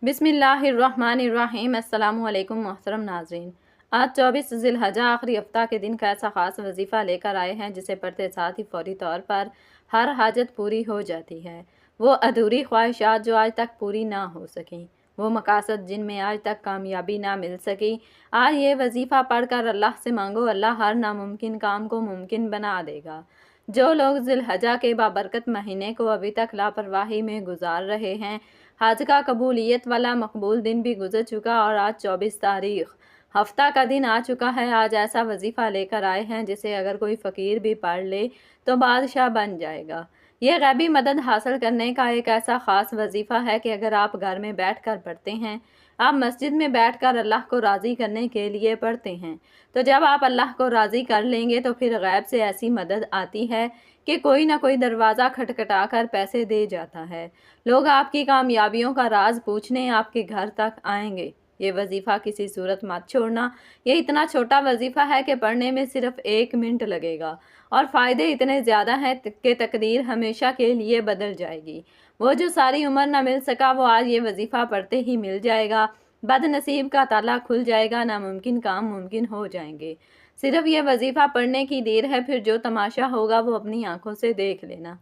بسم اللہ الرحمن الرحیم۔ السلام علیکم محترم ناظرین، آج 24 ذی الحجہ آخری ہفتہ کے دن کا ایسا خاص وظیفہ لے کر آئے ہیں جسے پڑھتے ساتھ ہی فوری طور پر ہر حاجت پوری ہو جاتی ہے۔ وہ ادھوری خواہشات جو آج تک پوری نہ ہو سکیں، وہ مقاصد جن میں آج تک کامیابی نہ مل سکی، آج یہ وظیفہ پڑھ کر اللہ سے مانگو، اللہ ہر ناممکن کام کو ممکن بنا دے گا۔ جو لوگ ذی الحجہ کے بابرکت مہینے کو ابھی تک لاپرواہی میں گزار رہے ہیں، حج کا قبولیت والا مقبول دن بھی گزر چکا اور آج 24 تاریخ ہفتہ کا دن آ چکا ہے۔ آج ایسا وظیفہ لے کر آئے ہیں جسے اگر کوئی فقیر بھی پڑھ لے تو بادشاہ بن جائے گا۔ یہ غیبی مدد حاصل کرنے کا ایک ایسا خاص وظیفہ ہے کہ اگر آپ گھر میں بیٹھ کر پڑھتے ہیں، آپ مسجد میں بیٹھ کر اللہ کو راضی کرنے کے لیے پڑھتے ہیں، تو جب آپ اللہ کو راضی کر لیں گے تو پھر غیب سے ایسی مدد آتی ہے کہ کوئی نہ کوئی دروازہ کھٹکھٹا کر پیسے دے جاتا ہے۔ لوگ آپ کی کامیابیوں کا راز پوچھنے آپ کے گھر تک آئیں گے۔ یہ وظیفہ کسی صورت مت چھوڑنا۔ یہ اتنا چھوٹا وظیفہ ہے کہ پڑھنے میں صرف 1 منٹ لگے گا اور فائدے اتنے زیادہ ہیں کہ تقدیر ہمیشہ کے لیے بدل جائے گی۔ وہ جو ساری عمر نہ مل سکا وہ آج یہ وظیفہ پڑھتے ہی مل جائے گا۔ بد نصیب کا تالا کھل جائے گا، ناممکن کام ممکن ہو جائیں گے۔ صرف یہ وظیفہ پڑھنے کی دیر ہے، پھر جو تماشا ہوگا وہ اپنی آنکھوں سے دیکھ لینا۔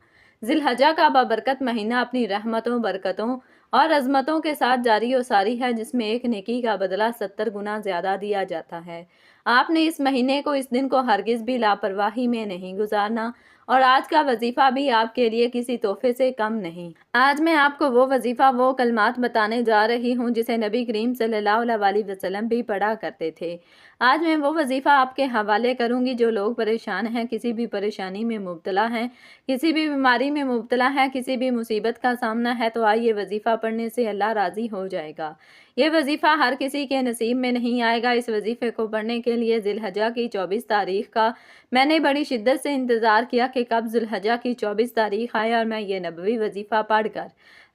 ذی الحجہ کا بابرکت مہینہ اپنی رحمتوں، برکتوں اور عظمتوں کے ساتھ جاری و ساری ہے، جس میں ایک نیکی کا بدلہ 70 گنا زیادہ دیا جاتا ہے۔ آپ نے اس مہینے کو، اس دن کو ہرگز بھی لاپرواہی میں نہیں گزارنا، اور آج کا وظیفہ بھی آپ کے لیے کسی تحفے سے کم نہیں۔ آج میں آپ کو وہ وظیفہ، وہ کلمات بتانے جا رہی ہوں جسے نبی کریم صلی اللہ علیہ وسلم بھی پڑھا کرتے تھے۔ آج میں وہ وظیفہ آپ کے حوالے کروں گی جو لوگ پریشان ہیں، کسی بھی پریشانی میں مبتلا ہیں، کسی بھی بیماری میں مبتلا ہیں، کسی بھی مصیبت کا سامنا ہے، تو آئیے وظیفہ پڑھنے سے اللہ راضی ہو جائے گا۔ یہ وظیفہ ہر کسی کے نصیب میں نہیں آئے گا۔ اس وظیفے کو پڑھنے کے لیے ذی الحجہ کی 24 تاریخ کا میں نے بڑی شدت سے انتظار کیا کہ کب ذی الحجہ کی 24 تاریخ آئے اور میں یہ نبوی وظیفہ پڑھ کر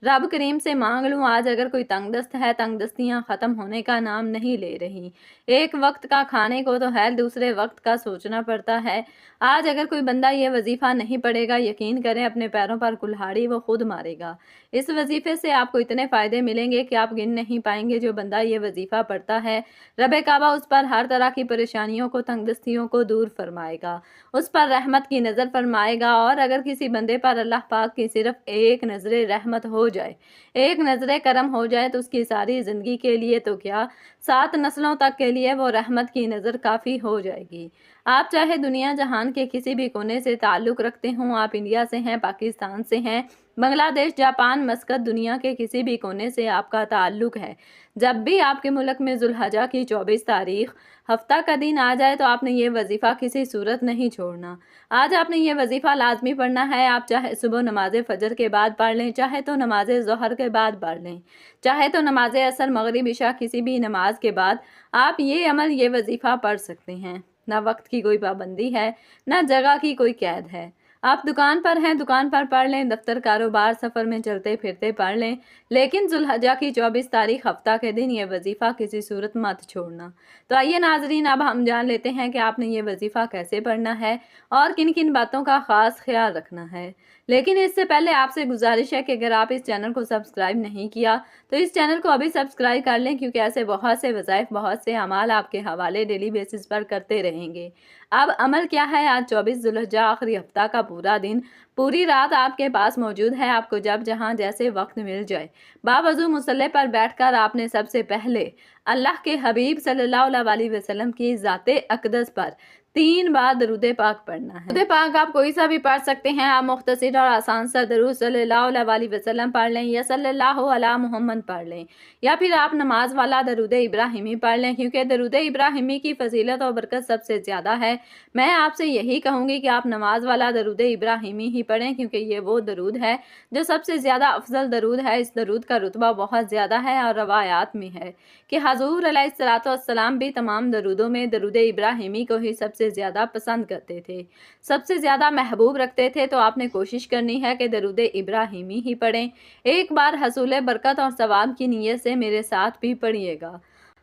رب کریم سے مانگ لوں۔ آج اگر کوئی تنگ دست ہے، تنگ دستیاں ختم ہونے کا نام نہیں لے رہی۔ ایک وقت کا کھانے کو تو خیر، دوسرے وقت کا سوچنا پڑتا ہے۔ آج اگر کوئی بندہ یہ وظیفہ نہیں پڑھے گا، یقین کریں اپنے پیروں پر کلہاڑی وہ خود مارے گا۔ اس وظیفے سے آپ کو اتنے فائدے ملیں گے کہ آپ گن نہیں پائیں گے۔ جو بندہ یہ وظیفہ پڑھتا ہے، رب کعبہ اس پر ہر طرح کی پریشانیوں کو، تنگ دستیوں کو دور فرمائے گا، اس پر رحمت کی نظر فرمائے گا۔ اور اگر کسی بندے پر اللہ پاک کی صرف ایک نظر رحمت ہو جائے، ایک نظر کرم ہو جائے، تو اس کی ساری زندگی کے لیے تو کیا، 7 نسلوں تک کے لیے وہ رحمت کی نظر کافی ہو جائے گی۔ آپ چاہے دنیا جہان کے کسی بھی کونے سے تعلق رکھتے ہوں، آپ انڈیا سے ہیں، پاکستان سے ہیں، بنگلہ دیش، جاپان، مسقط، دنیا کے کسی بھی کونے سے آپ کا تعلق ہے، جب بھی آپ کے ملک میں ذی الحجہ کی 24 تاریخ ہفتہ کا دن آ جائے تو آپ نے یہ وظیفہ کسی صورت نہیں چھوڑنا۔ آج آپ نے یہ وظیفہ لازمی پڑھنا ہے۔ آپ چاہے صبح نماز فجر کے بعد پڑھ لیں، چاہے تو نماز ظہر کے بعد پڑھ لیں، چاہے تو نماز عصر، مغرب، عشاء، کسی بھی نماز کے بعد آپ یہ عمل، یہ وظیفہ پڑھ سکتے ہیں۔ نہ وقت کی کوئی پابندی ہے، نہ جگہ کی کوئی قید ہے۔ آپ دکان پر ہیں، دکان پر پڑھ لیں، دفتر، کاروبار، سفر میں چلتے پھرتے پڑھ لیں، لیکن ذی الحجہ کی 24 تاریخ ہفتہ کے دن یہ وظیفہ کسی صورت مت چھوڑنا۔ تو آئیے ناظرین، اب ہم جان لیتے ہیں کہ آپ نے یہ وظیفہ کیسے پڑھنا ہے اور کن کن باتوں کا خاص خیال رکھنا ہے۔ لیکن اس سے پہلے آپ سے گزارش ہے کہ اگر آپ اس چینل کو سبسکرائب نہیں کیا تو اس چینل کو ابھی سبسکرائب کر لیں، کیونکہ ایسے بہت سے وظائف، بہت سے اعمال آپ کے حوالے ڈیلی بیسس پر کرتے رہیں گے۔ اب عمل کیا ہے؟ آج 24 ذی الحجہ آخری ہفتہ کا پورا دن، پوری رات آپ کے پاس موجود ہے۔ آپ کو جب جہاں جیسے وقت مل جائے، باوضو مصلی پر بیٹھ کر آپ نے سب سے پہلے اللہ کے حبیب صلی اللہ علیہ وسلم کی ذات اقدس پر 3 بار درود پاک پڑھنا ہے۔ درود پاک آپ کوئی سا بھی پڑھ سکتے ہیں۔ آپ مختصر اور آسان سا درود صلی اللہ علیہ وسلم پڑھ لیں، یا صلی اللہ علی محمد پڑھ لیں، یا پھر آپ نماز والا درود ابراہیمی پڑھ لیں، کیونکہ درود ابراہیمی کی فضیلت اور برکت سب سے زیادہ ہے۔ میں آپ سے یہی کہوں گی کہ آپ نماز والا درود ابراہیمی ہی پڑھیں، کیونکہ یہ وہ درود ہے جو سب سے زیادہ افضل درود ہے۔ اس درود کا رتبہ بہت زیادہ ہے اور روایات میں ہے کہ حضور علیہ السلام بھی تمام درودوں میں درود ابراہیمی کو ہی سب سے زیادہ پسند کرتے تھے، سب سے زیادہ محبوب رکھتے تھے۔ تو آپ نے کوشش کرنی ہے کہ درود ابراہیمی ہی پڑھیں۔ ایک بار حصول برکت اور ثواب کی نیت سے میرے ساتھ بھی پڑھیے گا۔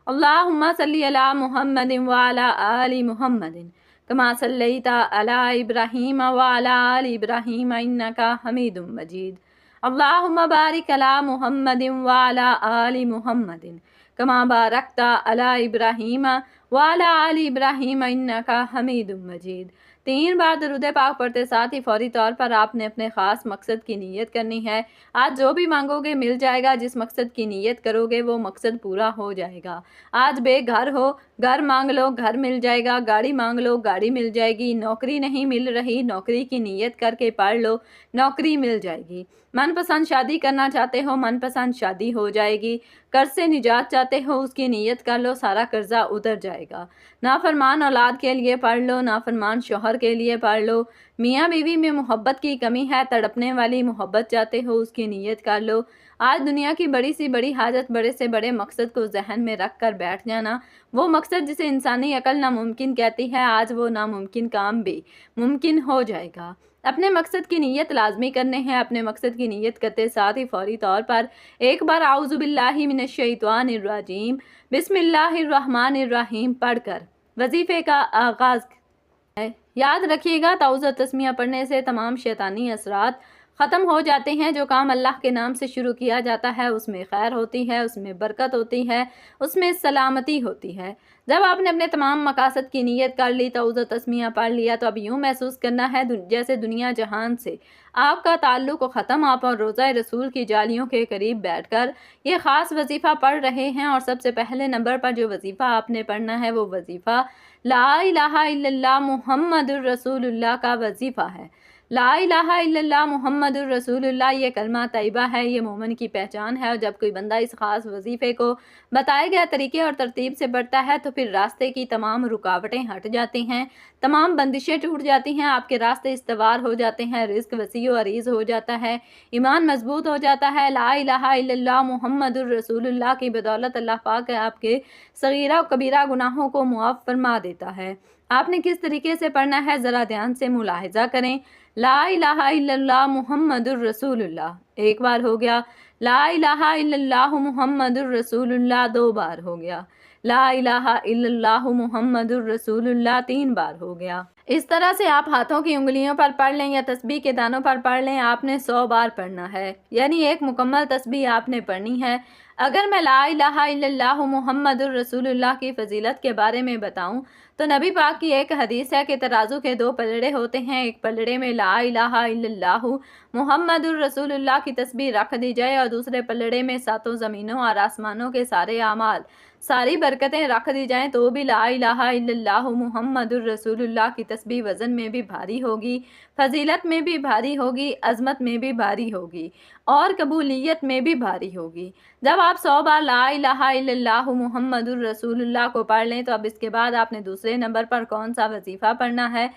اللہم صلی علی محمد وعلی آل محمد کما صلیت علی ابراہیم وعلی آل ابراہیم انک حمید مجید۔ अल्लाहुम्मा बारिक अला मुहम्मदिन व अला आलि मुहम्मदिन कमा बारकता अला इब्राहीम व अला आलि इब्राहीम इन्नका हमीदुम मजीद। 3 बार दरूद पाक पढ़ते साथ ही फौरी तौर पर आपने अपने ख़ास मकसद की नीयत करनी है। आज जो भी मांगोगे मिल जाएगा, जिस मकसद की नीयत करोगे वो मकसद पूरा हो जाएगा। आज बेघर हो, घर मांग लो, घर मिल जाएगा। गाड़ी मांग लो, गाड़ी मिल जाएगी। नौकरी नहीं मिल रही, नौकरी की नीयत करके पढ़ लो, नौकरी मिल जाएगी। मनपसंद शादी करना चाहते हो, मनपसंद शादी हो जाएगी। कर्ज से निजात चाहते हो, उसकी नीयत कर लो, सारा कर्जा उतर जाएगा। नाफरमान औलाद के लिए पढ़ लो, नाफरमान शौहर के लिए पढ़ लो। मियाँ बीवी में मोहब्बत की कमी है, तड़पने वाली मोहब्बत चाहते हो, उसकी नीयत कर लो। आज दुनिया की बड़ी सी बड़ी हाजत, बड़े से बड़े मकसद को जहन में रख कर बैठ जाना। वो मकसद जिसे इंसानी अकल नामुमकिन कहती है, आज वो नामुमकिन काम भी मुमकिन हो जाएगा। अपने मकसद की नीयत लाजमी करने हैं। अपने मकसद की नीयत करते साथ ही फौरी तौर पर एक बार आऊज़ु बिल्लाहि मिनश्शैतानिर्रजीम बिस्मिल्लाहिर्रहमानिर्रहीम पढ़कर वजीफे का आगाज़ है। याद रखिएगा, ताऊज़ तस्मिया पढ़ने से तमाम शैतानी असरात ख़त्म हो जाते हैं। जो काम अल्लाह के नाम से शुरू किया जाता है उसमें खैर होती है, उसमें बरकत होती है, उसमें सलामती होती है। जब आपने अपने तमाम मकासद की नीयत कर ली, ताऊज़ तस्मिया पढ़ लिया, तो अब यूँ महसूस करना है जैसे दुनिया जहान से आपका ताल्लुक़ ख़त्म। आप और रोज़ा रसूल की जालियों के करीब बैठकर ये ख़ास वजीफ़ा पढ़ रहे हैं। और सबसे पहले नंबर पर जो वजीफ़ा आपने पढ़ना है वो वजीफ़ा ला इलाहा इल्लल्लाह मुहम्मदुर रसूलुल्लाह का वजीफ़ा है। ला इलाहा इल्लल्लाह मुहम्मदुर रसूलुल्लाह ये कलमा तैयबा है, ये मोमिन की पहचान है। और जब कोई बंदा इस ख़ास वजीफ़े को बताए गए तरीके और तरतीब से पढ़ता है तो फिर रास्ते की तमाम रुकावटें हट जाती हैं, तमाम बंदिशें टूट जाती हैं, आपके रास्ते इस्तवार हो जाते हैं, रिज़्क वसी व अरीज़ हो जाता है, ईमान मजबूत हो जाता है। ला इलाहा इल्लल्लाह मुहम्मदुर रसूलुल्लाह की बदौलत अल्लाह पाक आपके सगीरा और कबीरा गुनाहों को मुआफ़ फरमा देता है। आपने किस तरीके से पढ़ना है ज़रा ध्यान से मुलाहिज़ा करें। ला इलाहा इल्लल्लाह मुहम्मदुर रसूलुल्लाह एक बार हो गया। ला इलाहा इल्लल्लाह मुहम्मदुर रसूलुल्लाह 2 बार हो गया। ला इलाहा इल्लल्लाह मुहम्मदुर रसूलुल्लाह 3 बार हो गया। इस तरह से आप हाथों की उंगलियों पर पढ़ लें या तस्बीह के दानों पर पढ़ लें। आपने 100 बार पढ़ना है, यानी एक मुकम्मल तस्बीह आपने पढ़नी है। अगर मैं ला इलाहा इल्लल्लाह मुहम्मदुर रसूलुल्लाह की फ़जीलत के बारे में बताऊं तो नबी पाक की एक हदीस है कि तराजू के 2 पलड़े होते हैं। एक पलड़े में ला इलाहा इल्लल्लाह मुहम्मदुर रसूलुल्लाह की तस्बीह रख दी जाए और दूसरे पलड़े में 7 ज़मीनों और आसमानों के सारे आमाल, सारी बरकतें रख दी जाएं तो भी ला इलाहा इल्लल्लाह मुहम्मदुर रसूलुल्लाह की तस्बीह वज़न में भी भारी होगी, फजीलत में भी भारी होगी, अज़मत में भी भारी होगी और कबूलियत में भी भारी होगी। जब आप 100 बार ला इलाहा इल्लल्लाह मुहम्मदुर रसूलुल्लाह को पढ़ लें तो अब इसके बाद आपने दूसरे नंबर पर कौन सा वजीफ़ा पढ़ना है।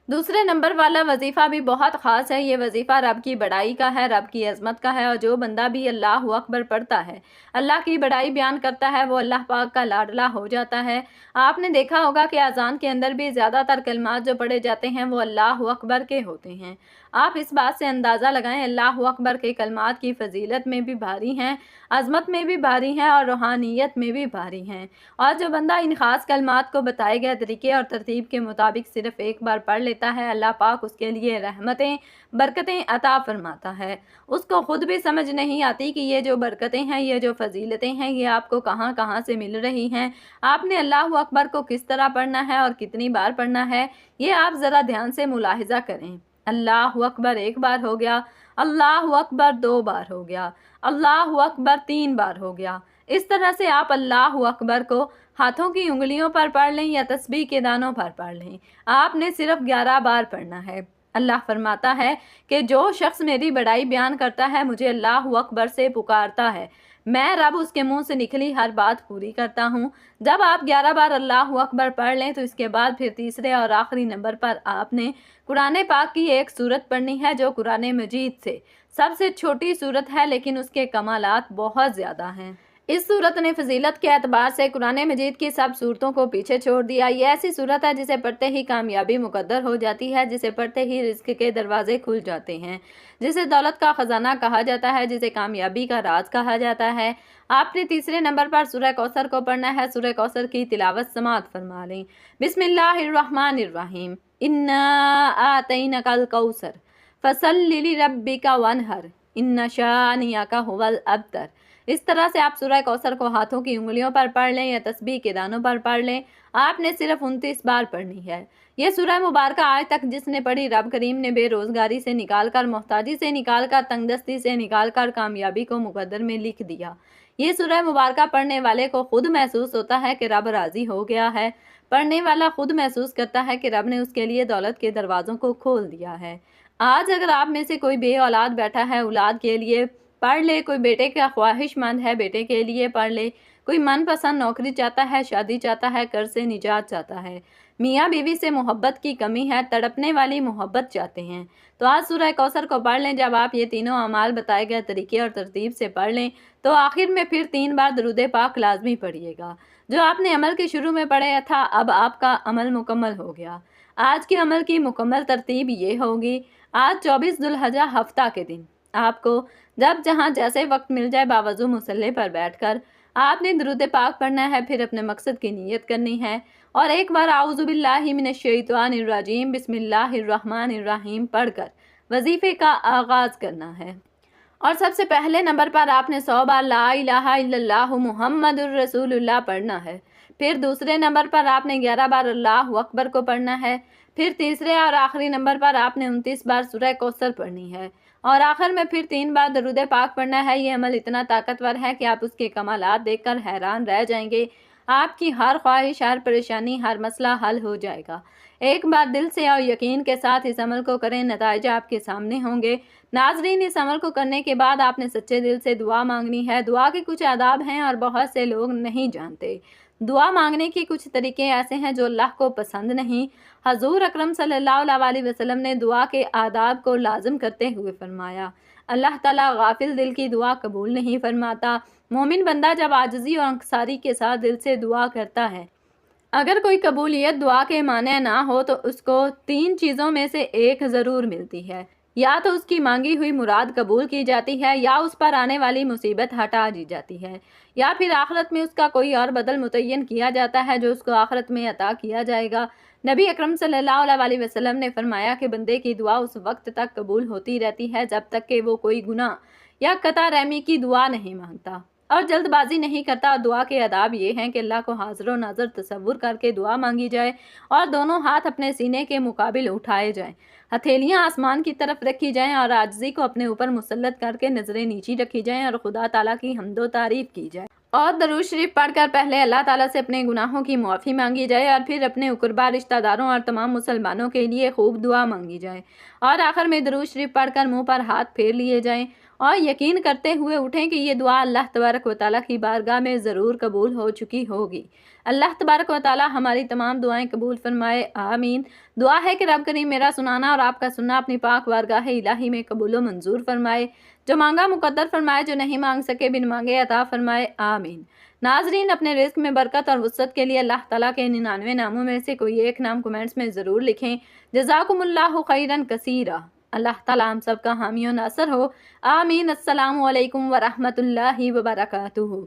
दूसरे नंबर वाला वजीफ़ा भी बहुत ख़ास है। ये वजीफ़ा रब की बड़ाई का है, रब की अज़मत का है। और जो बंदा भी अल्लाह अकबर पढ़ता है, अल्लाह की बड़ाई बयान करता है, वो अल्लाह पाक का लाडला हो जाता है। आपने देखा होगा कि अज़ान के अंदर भी ज़्यादातर कलमात जो पढ़े जाते हैं वो अल्लाह अकबर के होते हैं। आप इस बात से अंदाज़ा लगाएं, अल्लाह अकबर के कलमात की फ़जीलत में भी भारी हैं, अज़मत में भी भारी हैं और रूहानियत में भी भारी हैं। और जो बंदा इन ख़ास कलमात को बताए गए तरीके और तरतीब के मुताबिक सिर्फ़ एक बार पढ़ लेता है, अल्लाह पाक उसके लिए रहमतें बरकतें अता फरमाता है। उसको ख़ुद भी समझ नहीं आती कि ये जो बरकतें हैं, ये जो फजीलतें हैं, ये आपको कहाँ कहाँ से मिल रही हैं। आपने अल्लाह अकबर को किस तरह पढ़ना है और कितनी बार पढ़ना है, ये आप ज़रा ध्यान से मुलाहिज़ा करें। अल्लाह अकबर 1 बार हो गया, अल्लाह अकबर 2 बार हो गया, अल्लाह अकबर 3 बार हो गया। इस तरह से आप अल्लाह अकबर को हाथों की उंगलियों पर पढ़ लें या तस्बीह के दानों पर पढ़ लें। आपने सिर्फ 11 बार पढ़ना है। अल्लाह फरमाता है कि जो शख्स मेरी बड़ाई बयान करता है, मुझे अल्लाह अकबर से पुकारता है, मैं रब उसके मुंह से निकली हर बात पूरी करता हूँ। जब आप 11 बार अल्लाह अकबर पढ़ लें तो इसके बाद फिर तीसरे और आखिरी नंबर पर आपने कुरान पाक की एक सूरत पढ़नी है जो कुरान मजीद से सबसे छोटी सूरत है, लेकिन उसके कमालात बहुत ज़्यादा हैं। इस सूरत ने फजीलत के एतबार से कुरान मजीद की सब सूरतों को पीछे छोड़ दिया। ये ऐसी सूरत है जिसे पढ़ते ही कामयाबी मुकद्दर हो जाती है, जिसे पढ़ते ही रिज़्क के दरवाजे खुल जाते हैं, जिसे दौलत का ख़जाना कहा जाता है, जिसे कामयाबी का राज कहा जाता है। आपने तीसरे नंबर पर सूरह कौसर को पढ़ना है। सूरह कौसर की तिलावत समाअत फरमा लें। बिस्मिल्लाहिर्रहमानिर्रहीम। इन्ना आतैनकल कौसर फसल्लि लिरब्बिका वनहर। इन्ना शानियाका हुवल अब्तर। इस तरह से आप सूरह कौसर को हाथों की उंगलियों पर पढ़ लें या तस्बीह के दानों पर पढ़ लें। आपने सिर्फ 29 बार पढ़नी है। ये सूरह मुबारक आज तक जिसने पढ़ी, रब करीम ने बेरोजगारी से निकालकर, मोहताजी से निकालकर, तंगदस्ती से निकालकर कामयाबी को मुकद्दर में लिख दिया। ये सूरह मुबारक पढ़ने वाले को खुद महसूस होता है कि रब राजी हो गया है। पढ़ने वाला खुद महसूस करता है कि रब ने उसके लिए दौलत के दरवाज़ों को खोल दिया है। आज अगर आप में से कोई बे औलाद बैठा है, औलाद के लिए पढ़ ले। कोई बेटे का ख्वाहिशमंद है, बेटे के लिए पढ़ ले। कोई मनपसंद नौकरी चाहता है, शादी चाहता है, कर्ज से निजात चाहता है, मियाँ बीवी से मोहब्बत की कमी है, तड़पने वाली मोहब्बत चाहते हैं, तो आज सूरह कौसर को पढ़ लें। जब आप ये तीनों अमाल बताए गए तरीके और तरतीब से पढ़ लें तो आखिर में फिर 3 बार दरूद पाक लाजमी पढ़िएगा। जो आपने अमल के शुरू में पढ़ा था, अब आपका अमल मुकम्मल हो गया। आज के अमल की मुकम्मल तरतीब ये होगी। आज 24 जुल्हज्जा हफ्ता के दिन आपको जब जहाँ जैसे वक्त मिल जाए बावजू मुसल्ले पर बैठकर आपने दरूद पाक पढ़ना है, फिर अपने मकसद की नीयत करनी है और एक बार आऊज़ु बिल्लाहि मिनश्शैतानिर्रजीम बिस्मिल्लाहिर्रहमानिर्रहीम पढ़कर वजीफे का आगाज़ करना है। और सबसे पहले नंबर पर आपने 100 बार ला इलाहा इल्लल्लाहु मुहम्मदुर रसूलुल्लाह पढ़ना है। फिर दूसरे नंबर पर आपने 11 बार अल्लाहु अकबर को पढ़ना है। फिर तीसरे और आखिरी नंबर पर आपने 29 बार सूरह कौसर पढ़नी है और आखिर में फिर 3 बार दरूद पाक पढ़ना है। ये अमल इतना ताकतवर है कि आप उसके कमालात देखकर हैरान रह जाएंगे। आपकी हर ख्वाहिश, हर परेशानी, हर मसला हल हो जाएगा। एक बार दिल से और यकीन के साथ इस अमल को करें, नतीजे आपके सामने होंगे। नाजरीन, इस अमल को करने के बाद आपने सच्चे दिल से दुआ मांगनी है। दुआ के कुछ आदाब हैं और बहुत से लोग नहीं जानते। दुआ मांगने के कुछ तरीके ऐसे हैं जो अल्लाह को पसंद नहीं। हजूर अकरम सल्लल्लाहु अलैहि वसल्लम ने दुआ के आदाब को लाजिम करते हुए फरमाया, अल्लाह ताला गाफिल दिल की दुआ कबूल नहीं फरमाता। मोमिन बंदा जब आजिज़ी और अंकसारी के साथ दिल से दुआ करता है, अगर कोई कबूलियत दुआ के माने ना हो तो उसको 3 चीज़ों में से एक ज़रूर मिलती है। या तो उसकी मांगी हुई मुराद कबूल की जाती है, या उस पर आने वाली मुसीबत हटा दी जाती है, या फिर आखिरत में उसका कोई और बदल मुतय्यन किया जाता है जो उसको आखिरत में अता किया जाएगा। नबी अकरम सल्लल्लाहु अलैहि वसल्लम ने फरमाया कि बंदे की दुआ उस वक्त तक कबूल होती रहती है जब तक कि वो कोई गुनाह या कता रहमी की दुआ नहीं मांगता और जल्दबाजी नहीं करता। दुआ के आदाब ये हैं कि अल्लाह को हाज़िर नाज़र तसव्वुर करके दुआ मांगी जाए और दोनों हाथ अपने सीने के मुकाबिल उठाए जाएं, हथेलियां आसमान की तरफ रखी जाएं और आजिज़ी को अपने ऊपर मुसल्लत करके नज़रें नीची रखी जाएं और खुदा ताला की हम्दो तारीफ़ की जाए और दरूद शरीफ पढ़कर पहले अल्लाह ताला से अपने गुनाहों की मुआफ़ी मांगी जाए और फिर अपने उकरबा रिश्तेदारों और तमाम मुसलमानों के लिए खूब दुआ मांगी जाए और आखिर में दरूद शरीफ पढ़कर मुंह पर हाथ फेर लिए जाएं और यकीन करते हुए उठें कि ये दुआ अल्लाह तबारक व तआला की बारगाह में ज़रूर कबूल हो चुकी होगी। अल्लाह तबारक व तआला हमारी तमाम दुआएं कबूल फरमाए, आमीन। दुआ है कि रब करीम मेरा सुनाना और आपका सुनना अपनी पाक बारगाह इलाही में कबूल व मंजूर फरमाए। जो मांगा मुकद्दर फरमाए, जो नहीं मांग सके बिन मांगे अता फरमाए, आमीन। नाजरीन, अपने रिस्क में बरकत और वुसअत के लिए अल्लाह ताला के 99 नामों में से कोई एक नाम कमेंट्स में ज़रूर लिखें। जज़ाकुमुल्लाहु खैरन कसीरा। अल्लाह ताला हम सब का हामी और नासर हो, आमीन। अस्सलामु अलैकुम व रहमतुल्लाहि व बरकातुहू।